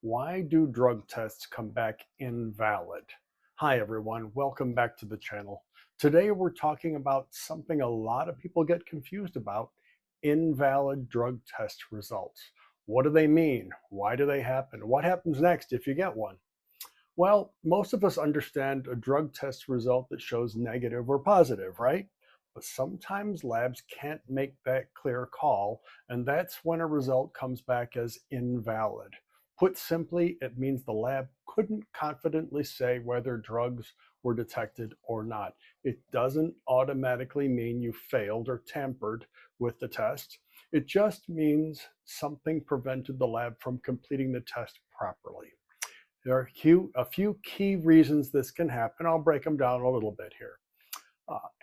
Why do drug tests come back invalid? Hi everyone, welcome back to the channel. Today we're talking about something a lot of people get confused about: invalid drug test results. What do they mean? Why do they happen? What happens next if you get one? Well, most of us understand a drug test result that shows negative or positive, right? But sometimes labs can't make that clear call, and that's when a result comes back as invalid. Put simply, it means the lab couldn't confidently say whether drugs were detected or not. It doesn't automatically mean you failed or tampered with the test. It just means something prevented the lab from completing the test properly. There are a few key reasons this can happen. I'll break them down a little bit here.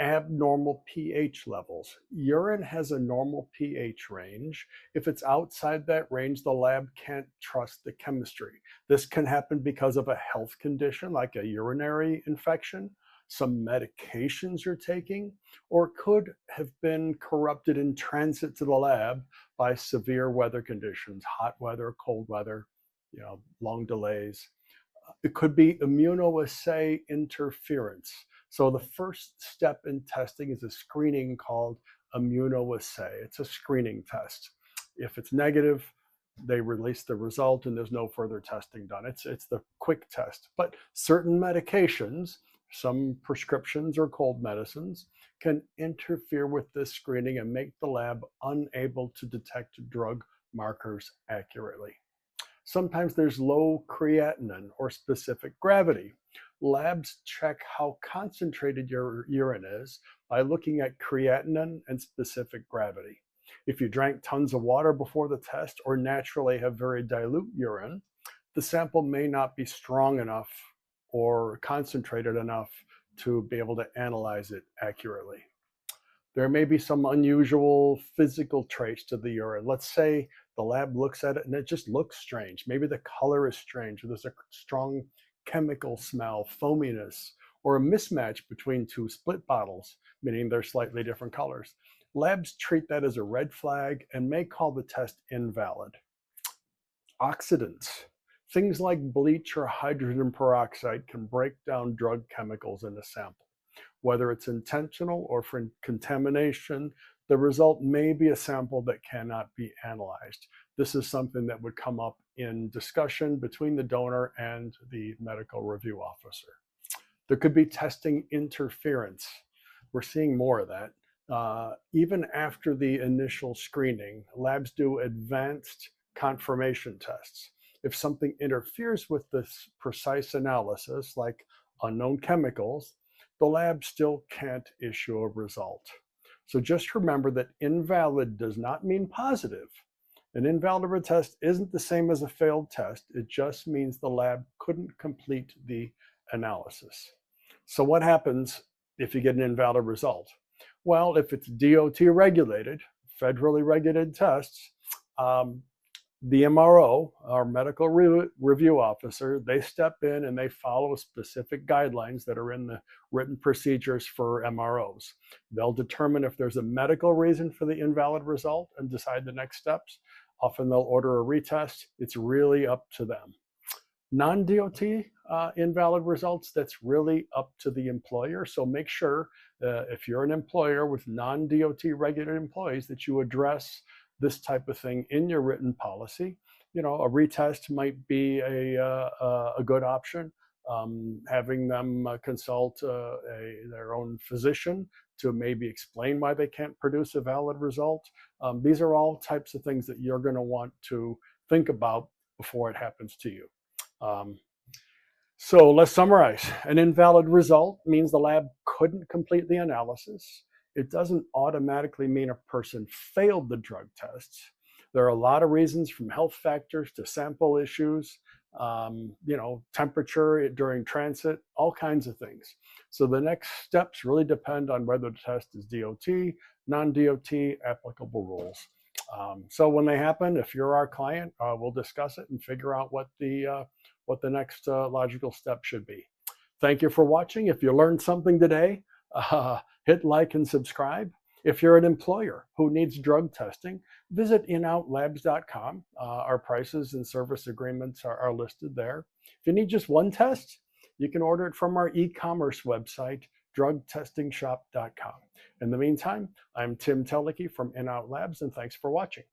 Abnormal pH levels. Urine has a normal pH range. If it's outside that range, the lab can't trust the chemistry. This can happen because of a health condition like a urinary infection, some medications you're taking, or could have been corrupted in transit to the lab by severe weather conditions, hot weather, cold weather, long delays. It could be immunoassay interference. So the first step in testing is a screening called immunoassay. It's a screening test. If it's negative, they release the result and there's no further testing done. It's the quick test. But certain medications, some prescriptions or cold medicines, can interfere with this screening and make the lab unable to detect drug markers accurately. Sometimes there's low creatinine or specific gravity. Labs check how concentrated your urine is by looking at creatinine and specific gravity. If you drank tons of water before the test or naturally have very dilute urine, the sample may not be strong enough or concentrated enough to be able to analyze it accurately. There may be some unusual physical traits to the urine. Let's say the lab looks at it and it just looks strange. Maybe the color is strange, or there's a strong chemical smell, foaminess, or a mismatch between two split bottles, meaning they're slightly different colors. Labs treat that as a red flag and may call the test invalid. Oxidants. Things like bleach or hydrogen peroxide can break down drug chemicals in a sample. Whether it's intentional or for contamination, the result may be a sample that cannot be analyzed. This is something that would come up in discussion between the donor and the medical review officer. There could be testing interference. We're seeing more of that. Even after the initial screening, labs do advanced confirmation tests. If something interferes with this precise analysis, like unknown chemicals, the lab still can't issue a result. So just remember that invalid does not mean positive. An invalid test isn't the same as a failed test. It just means the lab couldn't complete the analysis. So what happens if you get an invalid result? Well, if it's DOT regulated, federally regulated tests, the MRO, our medical review officer, they step in and they follow specific guidelines that are in the written procedures for MROs. They'll determine if there's a medical reason for the invalid result and decide the next steps. Often they'll order a retest. It's really up to them. Non-DOT invalid results, that's really up to the employer. So make sure if you're an employer with non-DOT regulated employees that you address this type of thing in your written policy. A retest might be a good option. Having them consult their own physician to maybe explain why they can't produce a valid result. These are all types of things that you're going to want to think about before it happens to you. So let's summarize. An invalid result means the lab couldn't complete the analysis. It doesn't automatically mean a person failed the drug tests. There are a lot of reasons, from health factors to sample issues, temperature during transit, all kinds of things. So the next steps really depend on whether the test is DOT, non-DOT, applicable rules. So when they happen, if you're our client, we'll discuss it and figure out what the next logical step should be. Thank you for watching. If you learned something today, hit like and subscribe. If you're an employer who needs drug testing, visit inoutlabs.com. Our prices and service agreements are listed there. If you need just one test, you can order it from our e-commerce website, drugtestingshop.com. In the meantime, I'm Tim Teleke from In Out Labs, and thanks for watching.